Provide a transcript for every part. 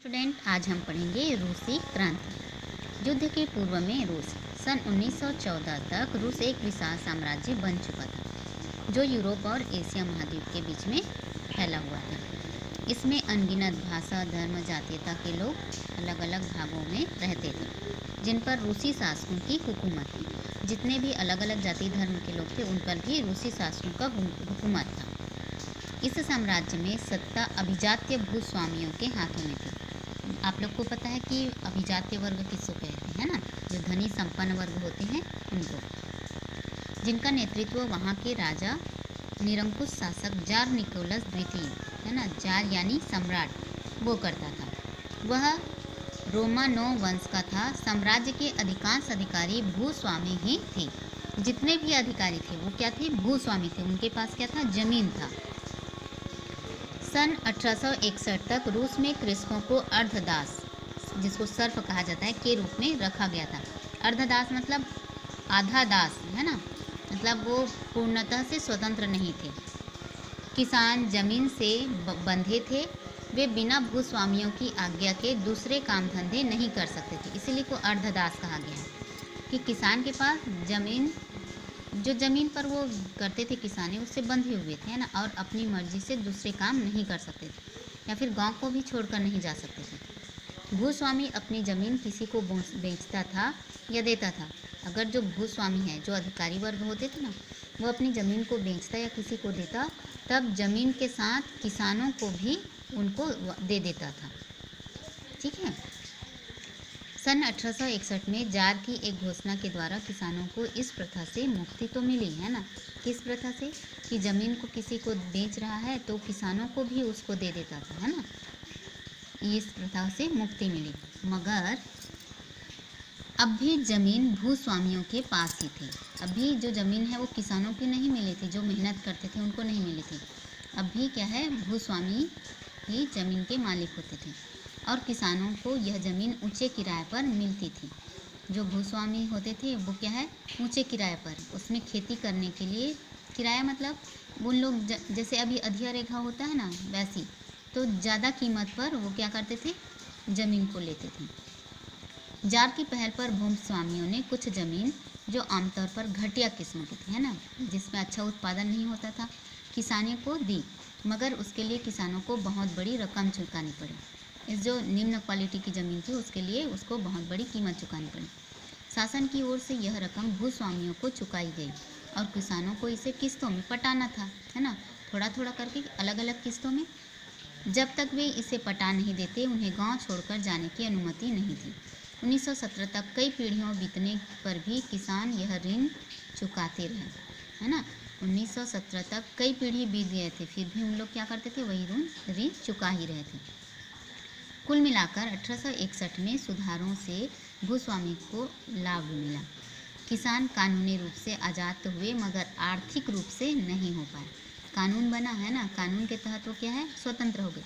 Student, आज हम पढ़ेंगे रूसी क्रांति। युद्ध के पूर्व में रूस सन 1914 तक रूस एक विशाल साम्राज्य बन चुका था जो यूरोप और एशिया महाद्वीप के बीच में फैला हुआ था। इसमें अनगिनत भाषा, धर्म, जातीयता के लोग अलग अलग भागों में रहते थे जिन पर रूसी शासकों की हुकूमत थी। जितने भी अलग अलग जाति धर्म के लोग थे उन पर भी रूसी शासकों का हुकूमत था। इस साम्राज्य में सत्ता अभिजात्य भूस्वामियों के हाथों में थी। आप लोग को पता है कि अभिजात्य वर्ग किसको कहते हैं ना, जो धनी संपन्न वर्ग होते हैं उनको, जिनका नेतृत्व वहाँ के राजा निरंकुश शासक जार निकोलस द्वितीय है ना, जार यानी सम्राट, वो करता था। वह रोमानोव वंश का था। साम्राज्य के अधिकांश अधिकारी भूस्वामी ही थे। जितने भी अधिकारी थे वो क्या थे? भूस्वामी थे। उनके पास क्या था? जमीन था। सन 1861 तक रूस में कृषकों को अर्धदास, जिसको सर्फ कहा जाता है, के रूप में रखा गया था। अर्धदास मतलब आधा दास है ना, मतलब वो पूर्णतः से स्वतंत्र नहीं थे। किसान जमीन से बंधे थे। वे बिना भूस्वामियों की आज्ञा के दूसरे काम धंधे नहीं कर सकते थे, इसीलिए को अर्धदास कहा गया है कि किसान के पास जमीन, जो ज़मीन पर वो करते थे किसानी, उससे बंधे हुए थे ना, और अपनी मर्जी से दूसरे काम नहीं कर सकते थे या फिर गांव को भी छोड़कर नहीं जा सकते थे। भूस्वामी अपनी ज़मीन किसी को बेचता था या देता था। अगर जो भूस्वामी है, जो अधिकारी वर्ग होते थे ना, वो अपनी ज़मीन को बेचता या किसी को देता, तब ज़मीन के साथ किसानों को भी उनको दे देता था। ठीक है। सन 1861 में जार की एक घोषणा के द्वारा किसानों को इस प्रथा से मुक्ति तो मिली है ना। किस प्रथा से? कि ज़मीन को किसी को बेच रहा है तो किसानों को भी उसको दे देता था, है ना। इस प्रथा से मुक्ति मिली, मगर अब भी ज़मीन भूस्वामियों के पास ही थी। अभी जो ज़मीन है वो किसानों की नहीं मिली थी, जो मेहनत करते थे उनको नहीं मिली थी। अब भी क्या है? भूस्वामी ही ज़मीन के मालिक होते थे और किसानों को यह ज़मीन ऊंचे किराए पर मिलती थी। जो भूस्वामी होते थे वो क्या है? ऊंचे किराए पर उसमें खेती करने के लिए, किराया मतलब उन लोग जैसे अभी अधिया रेखा होता है ना, वैसी, तो ज़्यादा कीमत पर वो क्या करते थे? ज़मीन को लेते थे। जार की पहल पर भूस्वामियों ने कुछ ज़मीन, जो आमतौर पर घटिया किस्म की थी, है ना, जिसमें अच्छा उत्पादन नहीं होता था, किसानी को दी, मगर उसके लिए किसानों को बहुत बड़ी रकम चुकानी पड़ी। इस जो निम्न क्वालिटी की ज़मीन थी उसके लिए उसको बहुत बड़ी कीमत चुकानी पड़ी। शासन की ओर से यह रकम भूस्वामियों को चुकाई गई और किसानों को इसे किस्तों में पटाना था, है ना, थोड़ा थोड़ा करके अलग अलग किस्तों में। जब तक वे इसे पटा नहीं देते उन्हें गांव छोड़कर जाने की अनुमति नहीं थी। 1917 तक कई पीढ़ियों बीतने पर भी किसान यह ऋण चुकाते रहे, है ना। 1917 तक कई पीढ़ी बीत गए थे, फिर भी उन लोग क्या करते थे? वही ऋण चुका ही रहे थे। कुल मिलाकर 1861 में सुधारों से भूस्वामी को लाभ मिला। किसान कानूनी रूप से आज़ाद तो हुए मगर आर्थिक रूप से नहीं हो पाए। कानून बना है ना, कानून के तहत वो क्या है? स्वतंत्र हो गए,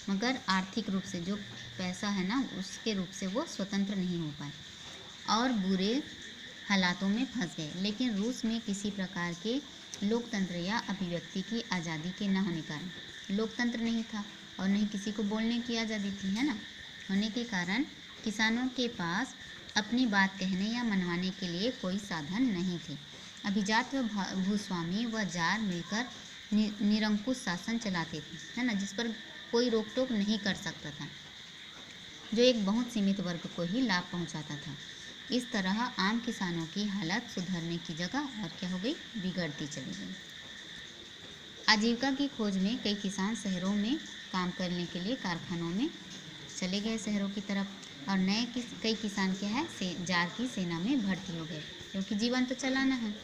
मगर आर्थिक रूप से जो पैसा है ना, उसके रूप से वो स्वतंत्र नहीं हो पाए और बुरे हालातों में फंस गए। लेकिन रूस में किसी प्रकार के लोकतंत्र या अभिव्यक्ति की आज़ादी के न होने कारण, लोकतंत्र नहीं था और नहीं किसी को बोलने की आज़ादी थी, है ना, होने के कारण किसानों के पास अपनी बात कहने या मनवाने के लिए कोई साधन नहीं थे। अभिजात व भूस्वामी व जार मिलकर निरंकुश शासन चलाते थे, है ना, जिस पर कोई रोक टोक नहीं कर सकता था, जो एक बहुत सीमित वर्ग को ही लाभ पहुंचाता था। इस तरह आम किसानों की हालत सुधरने की जगह और क्या हो गई? बिगड़ती चली गई। आजीविका की खोज में कई किसान शहरों में काम करने के लिए कारखानों में चले गए, शहरों की तरफ, और कई किसान क्या है? जार की सेना में भर्ती हो गए, क्योंकि जीवन तो चलाना है।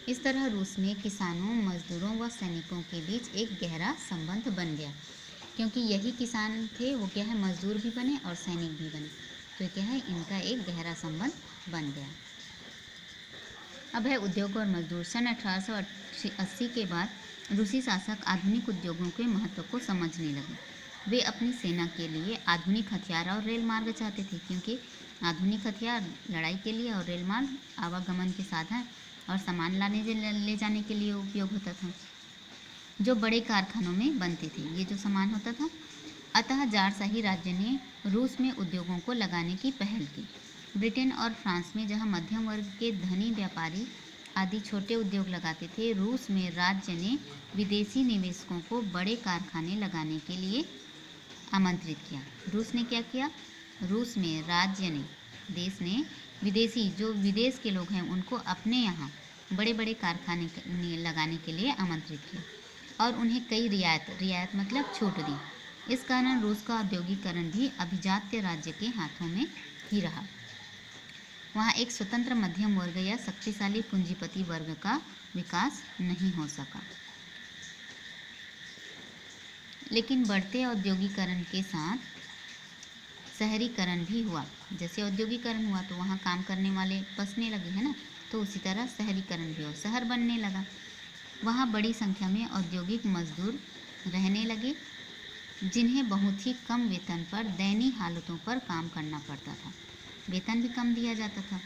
इस तरह रूस में किसानों, मजदूरों व सैनिकों के बीच एक गहरा संबंध बन गया, क्योंकि यही किसान थे वो क्या है? मजदूर भी बने और सैनिक भी बने, तो क्या है? इनका एक गहरा संबंध बन गया। अब है उद्योग और मजदूर। सन 1880 के बाद रूसी शासक आधुनिक उद्योगों के महत्व को समझने लगे। वे अपनी सेना के लिए आधुनिक हथियार और रेल मार्ग चाहते थे, क्योंकि आधुनिक हथियार लड़ाई के लिए और रेल मार्ग आवागमन के साधन और सामान ले जाने के लिए उपयोग होता था, जो बड़े कारखानों में बनते थे। ये जो सामान होता था अतः ज़ारशाही राज्य ने रूस में उद्योगों को लगाने की पहल की। ब्रिटेन और फ्रांस में जहाँ मध्यम वर्ग के धनी व्यापारी आदि छोटे उद्योग लगाते थे, रूस में राज्य ने विदेशी निवेशकों को बड़े कारखाने लगाने के लिए आमंत्रित किया। रूस ने क्या किया? रूस में राज्य ने, देश ने विदेशी, जो विदेश के लोग हैं, उनको अपने यहाँ बड़े बड़े कारखाने लगाने के लिए आमंत्रित किया और उन्हें कई रियायत मतलब छूट दी। इस कारण रूस का औद्योगिकरण भी अभिजात्य राज्य के हाथों में ही रहा। वहाँ एक स्वतंत्र मध्यम वर्ग या शक्तिशाली पूंजीपति वर्ग का विकास नहीं हो सका। लेकिन बढ़ते औद्योगिकरण के साथ शहरीकरण भी हुआ। जैसे औद्योगिकरण हुआ तो वहाँ काम करने वाले बसने लगे, है ना, तो उसी तरह शहरीकरण भी हुआ, शहर बनने लगा। वहाँ बड़ी संख्या में औद्योगिक मजदूर रहने लगे, जिन्हें बहुत ही कम वेतन पर दयनीय हालतों पर काम करना पड़ता था। वेतन भी कम दिया जाता था।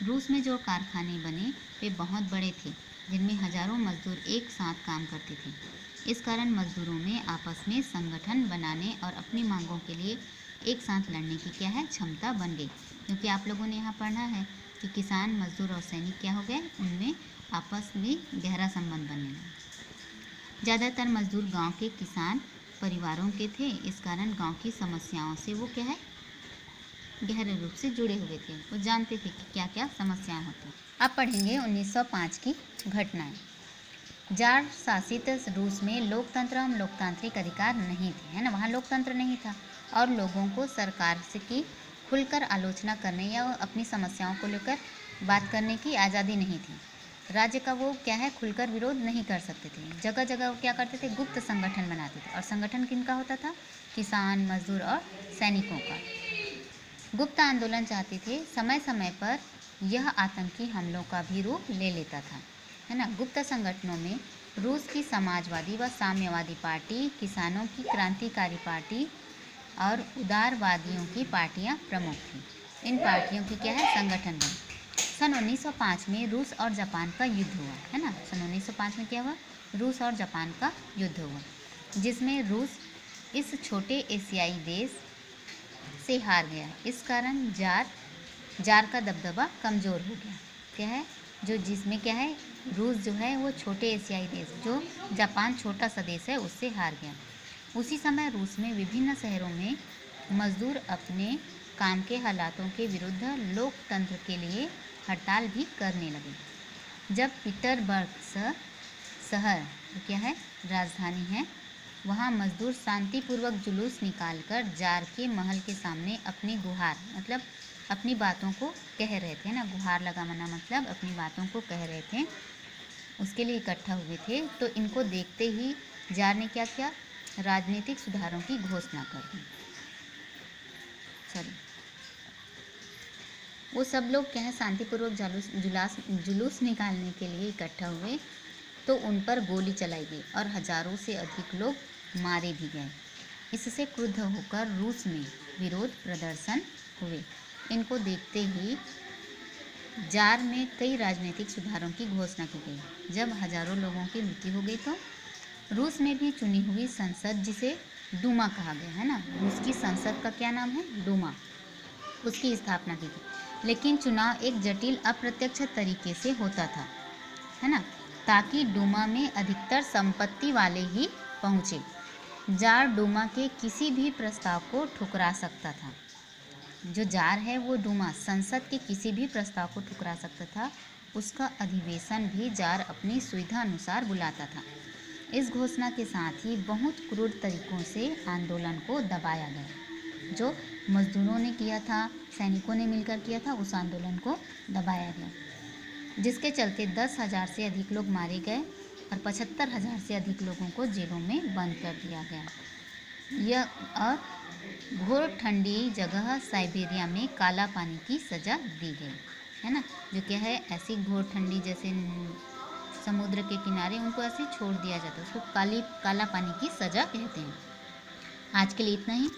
रूस में जो कारखाने बने वे बहुत बड़े थे, जिनमें हजारों मजदूर एक साथ काम करते थे। इस कारण मजदूरों में आपस में संगठन बनाने और अपनी मांगों के लिए एक साथ लड़ने की क्या है, क्षमता बन गई। क्योंकि आप लोगों ने यहाँ पढ़ा है कि किसान, मजदूर और सैनिक क्या हो गए, उनमें आपस में गहरा संबंध बनने लगा। ज़्यादातर मजदूर गांव के किसान परिवारों के थे। इस कारण गांव की समस्याओं से वो क्या है, गहरे रूप से जुड़े हुए थे। वो जानते थे कि क्या क्या समस्याएं होती हैं। अब पढ़ेंगे 1905 की घटनाएं। जार शासित रूस में लोकतंत्र एवं लोकतांत्रिक अधिकार नहीं थे, है ना, वहाँ लोकतंत्र नहीं था और लोगों को सरकार से की खुलकर आलोचना करने या अपनी समस्याओं को लेकर बात करने की आज़ादी नहीं थी। राज्य का वो क्या है, खुलकर विरोध नहीं कर सकते थे। जगह जगह वो क्या करते थे, गुप्त संगठन बनाते थे। और संगठन किनका होता था? किसान, मजदूर और सैनिकों का। गुप्त आंदोलन चाहते थे। समय समय पर यह आतंकी हमलों का भी रूप ले लेता था, है ना। गुप्त संगठनों में रूस की समाजवादी व साम्यवादी पार्टी, किसानों की क्रांतिकारी पार्टी और उदारवादियों की पार्टियां प्रमुख थीं। इन पार्टियों की क्या है, संगठन बने। सन 1905 में रूस और जापान का युद्ध हुआ, है ना। सन 1905 में क्या हुआ, रूस और जापान का युद्ध हुआ, जिसमें रूस इस छोटे एशियाई देश से हार गया। इस कारण जार का दबदबा कमज़ोर हो गया। क्या है, जो जिसमें क्या है, रूस जो है वो छोटे एशियाई देश, जो जापान छोटा सा देश है, उससे हार गया। उसी समय रूस में विभिन्न शहरों में मजदूर अपने काम के हालातों के विरुद्ध लोकतंत्र के लिए हड़ताल भी करने लगे। जब पीटरबर्ग शहर क्या है, राजधानी है, वहाँ मजदूर शांतिपूर्वक जुलूस निकालकर जार के महल के सामने अपनी गुहार मतलब अपनी बातों को कह रहे थे ना। गुहार लगाना मतलब अपनी बातों को कह रहे थे, उसके लिए इकट्ठा हुए थे। तो इनको देखते ही जार ने क्या किया, राजनीतिक सुधारों की घोषणा कर दी। वो सब लोग क्या है, शांतिपूर्वक जुलूस निकालने के लिए इकट्ठा हुए, तो उन पर गोली चलाई गई और हजारों से अधिक लोग मारे भी गए। इससे क्रुद्ध होकर रूस में विरोध प्रदर्शन हुए। इनको देखते ही जार में कई राजनीतिक सुधारों की घोषणा की गई। जब हजारों लोगों की मृत्यु हो गई तो रूस में भी चुनी हुई संसद, जिसे डूमा कहा गया, है ना, रूस की संसद का क्या नाम है, डूमा, उसकी स्थापना की गई। लेकिन चुनाव एक जटिल अप्रत्यक्ष तरीके से होता था, है ना, ताकि डूमा में अधिकतर संपत्ति वाले ही पहुँचे। जार डूमा के किसी भी प्रस्ताव को ठुकरा सकता था। जो जार है वो डूमा, संसद के किसी भी प्रस्ताव को ठुकरा सकता था। उसका अधिवेशन भी जार अपनी सुविधा अनुसार बुलाता था। इस घोषणा के साथ ही बहुत क्रूर तरीकों से आंदोलन को दबाया गया। जो मजदूरों ने किया था, सैनिकों ने मिलकर किया था, उस आंदोलन को दबाया गया, जिसके चलते 10,000 से अधिक लोग मारे गए और 75,000 से अधिक लोगों को जेलों में बंद कर दिया गया। यह और घोर ठंडी जगह साइबेरिया में काला पानी की सज़ा दी गई, है ना। जो क्या है, ऐसी घोर ठंडी, जैसे समुद्र के किनारे उनको ऐसे छोड़ दिया जाता है, उसको काला पानी की सज़ा कहते हैं। आज के लिए इतना ही।